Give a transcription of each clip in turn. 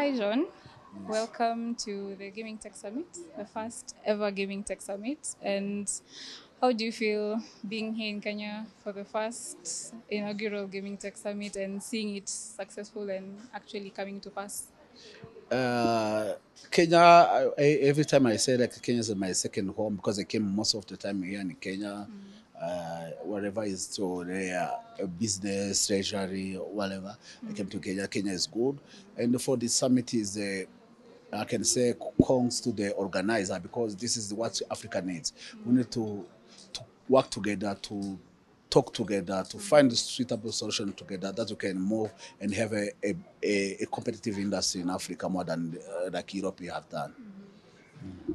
Hi, John. Welcome to the Gaming Tech Summit, the first ever Gaming Tech Summit. And how do you feel being here in Kenya for the first inaugural Gaming Tech Summit and seeing it successful and actually coming to pass? Uh, Kenya, every time I say like Kenya is my second home because I came most of the time here in Kenya, wherever is to business, treasury, whatever. I came to Kenya. Kenya is good, and for the summit is I can say congs to the organizer because this is what Africa needs. We need to work together to talk together to find a suitable solution together that we can move and have a competitive industry in Africa more than like Europe have done.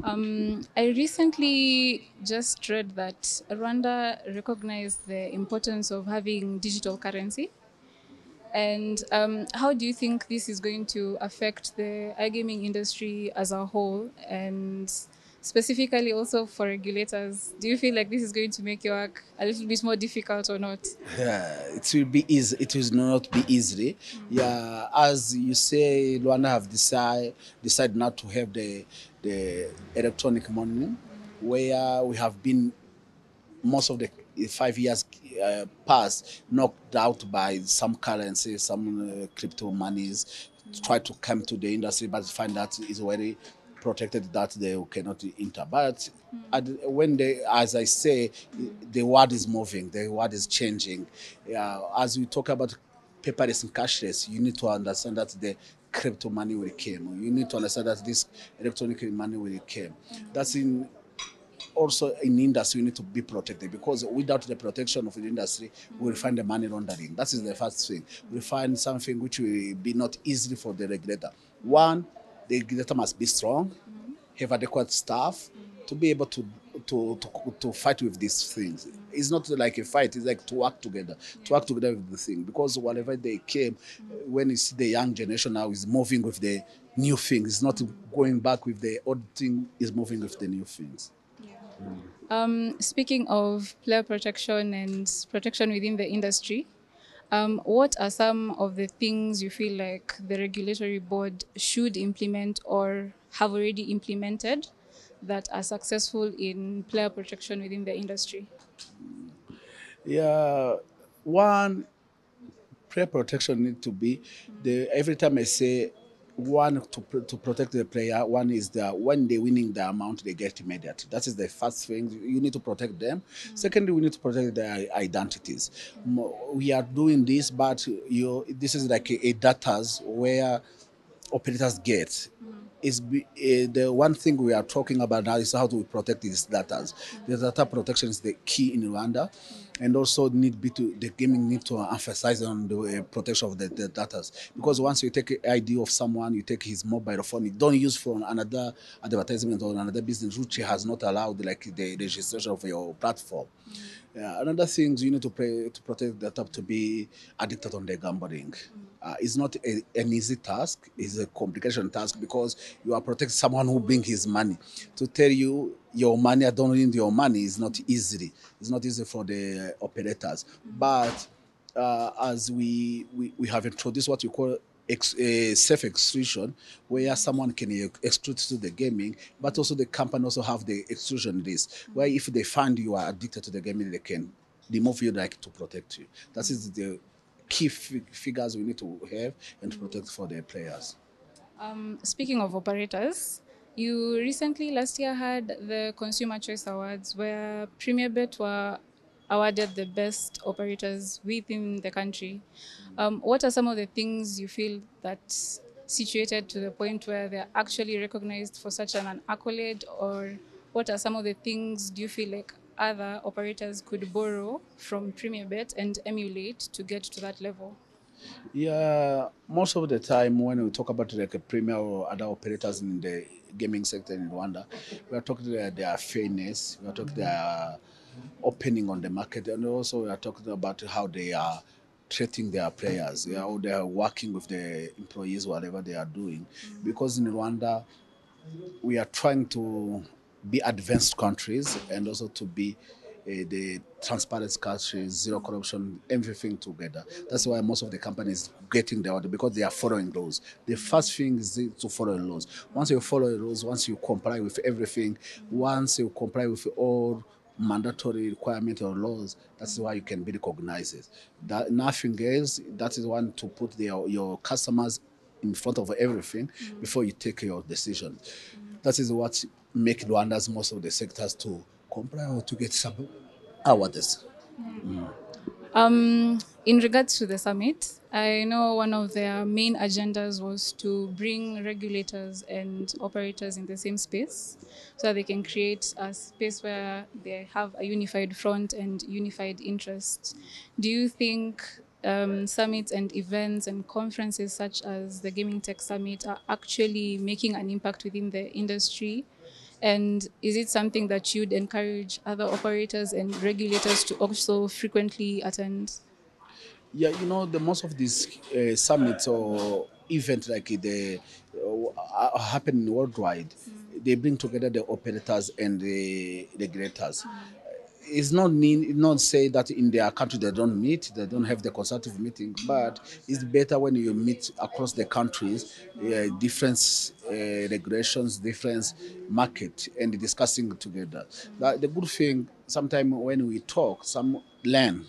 I recently just read that Rwanda recognized the importance of having digital currency. And how do you think this is going to affect the iGaming industry as a whole, and specifically also for regulators? Do you feel like this is going to make your work a little bit more difficult or not? It will be easy. It will not be easy. Yeah, as you say, Rwanda have decided not to have the electronic money, where we have been most of the 5 years past knocked out by some currency, some crypto monies, try to come to the industry, but find that it's very protected that they cannot enter. But when they, as I say, the world is moving, the world is changing. As we talk about paperless and cashless, you need to understand that the crypto money will come. You need to understand that this electronic money will come. That's in also in industry we need to be protected because without the protection of the industry we will find the money laundering. That is the first thing. We find something which will be not easy for the regulator. One, the regulator must be strong, have adequate staff to be able to fight with these things. It's not like a fight, it's like to work together with the thing. Because whatever they came, when you see the young generation now is moving with the new things, it's not going back with the old thing, is moving with the new things. Speaking of player protection and protection within the industry, what are some of the things you feel like the regulatory board should implement or have already implemented that are successful in player protection within the industry? Yeah, one player protection need to be the every time I say one to protect the player. One is that when they winning the amount they get immediate. That is the first thing you need to protect them. Secondly, we need to protect their identities. We are doing this, but this is like a datas where operators get is the one thing we are talking about now is how to protect these data. The data protection is the key in Rwanda, and also need be to the gaming need to emphasize on the protection of the data because once you take an ID of someone, you take his mobile phone, you don't use for another advertisement or another business which has not allowed like the registration of your platform. Yeah, another thing you need to pray to protect data to be addicted on the gambling. It's not an easy task. It's a complication task because you are protecting someone who bring his money. To tell you your money, I don't need your money is not easy. It's not easy for the operators. But as we have introduced what we call safe exclusion, where someone can exclude to the gaming, but also the company also have the exclusion list, where if they find you are addicted to the gaming, they can remove you like to protect you. That is the key figures we need to have and to protect for the players. Speaking of operators, you recently last year had the Consumer Choice Awards where Premier Bet were awarded the best operators within the country. What are some of the things you feel that situated to the point where they're actually recognized for such an accolade, or what are some of the things do you feel like other operators could borrow from Premier Bet and emulate to get to that level? Yeah, most of the time when we talk about like a premier or other operators in the gaming sector in Rwanda, we are talking their fairness, we are talking their opening on the market, and also we are talking about how they are treating their players, how they are working with the employees, whatever they are doing. Because in Rwanda, we are trying to be advanced countries and also to be the transparent countries, zero corruption, everything together. That's why most of the companies getting the order because they are following laws. The first thing is to follow laws. Once you follow the laws, once you comply with everything, once you comply with all mandatory requirement or laws, that's why you can be recognized. That nothing else. That is one to put your customers in front of everything before you take your decision. That is what make Rwanda's most of the sectors to comply or to get some awards. In regards to the summit, I know one of their main agendas was to bring regulators and operators in the same space so that they can create a space where they have a unified front and unified interests. Do you think summits and events and conferences such as the Gaming Tech Summit are actually making an impact within the industry? And is it something that you'd encourage other operators and regulators to also frequently attend? Yeah, you know, the most of these summits or events like the happen worldwide, they bring together the operators and the regulators. It's not say that in their country they don't meet, they don't have the consultative meeting, but it's better when you meet across the countries, different regulations, different market, and discussing together. The good thing, sometimes when we talk, some learn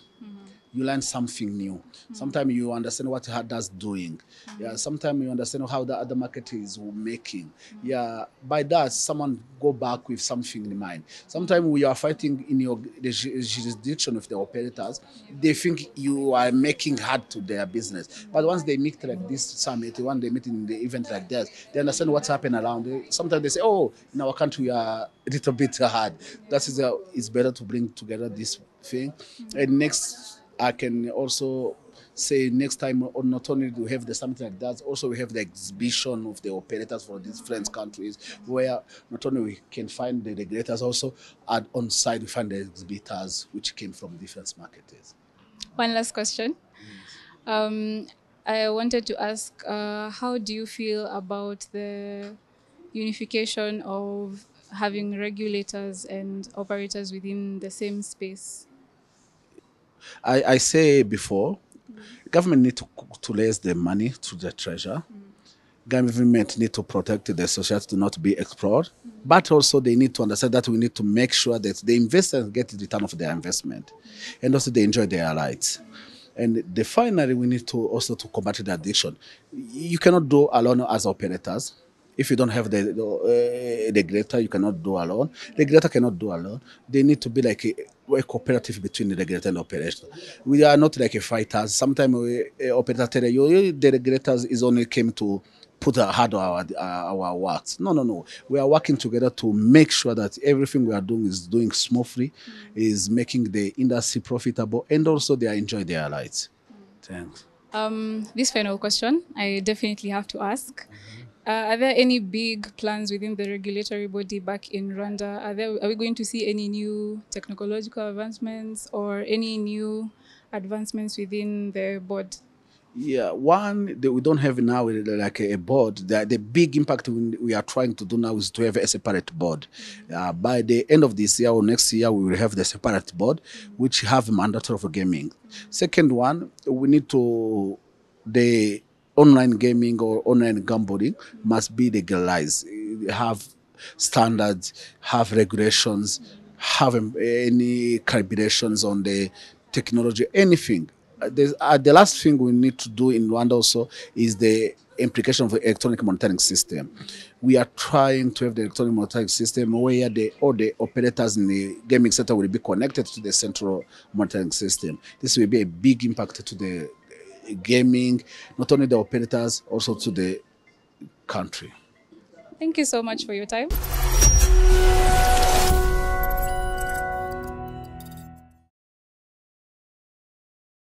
you learn something new. Sometimes you understand what others doing. Yeah, sometimes you understand how the other market is making. Yeah, by that someone go back with something in mind. Sometimes we are fighting in the jurisdiction of the operators. They think you are making hard to their business. But once they meet like this summit, when they meet in the event like this, they understand what's happening around. Sometimes they say, "Oh, in our country we are a little bit hard." That is, it's better to bring together this thing. And next I can also say next time, or not only do we have the something like that, also we have the exhibition of the operators for different countries, where not only we can find the regulators, also on site we find the exhibitors which came from different markets. One last question. Um, I wanted to ask, how do you feel about the unification of having regulators and operators within the same space? I say before, government need to raise the money to the treasure. Government need to protect the society to not be explored, but also they need to understand that we need to make sure that the investors get the return of their investment, and also they enjoy their rights. And finally, we need to also to combat the addiction. You cannot do alone as operators. If you don't have the regulator, you cannot do alone. Regulator cannot do alone. They need to be like a cooperative between the regulator and the operator. We are not like a fighters. Sometimes operator tell you the regulators is only came to put a hard on our works. No, no, no. We are working together to make sure that everything we are doing is doing smoothly, is making the industry profitable, and also they are enjoying their lives. Thanks. This final question, I definitely have to ask. Are there any big plans within the regulatory body back in Rwanda? Are we going to see any new technological advancements or any new advancements within the board? Yeah, one that we don't have now like a board. The big impact we are trying to do now is to have a separate board. By the end of this year or next year, we will have the separate board, which have mandatory for gaming. Second one, we need to the online gaming or online gambling must be legalized. Have standards, have regulations, have any calibrations on the technology, anything. The last thing we need to do in Rwanda also is the implication of the electronic monitoring system. We are trying to have the electronic monitoring system where all the operators in the gaming sector will be connected to the central monitoring system. This will be a big impact to the gaming, not only the operators, also to the country. Thank you so much for your time.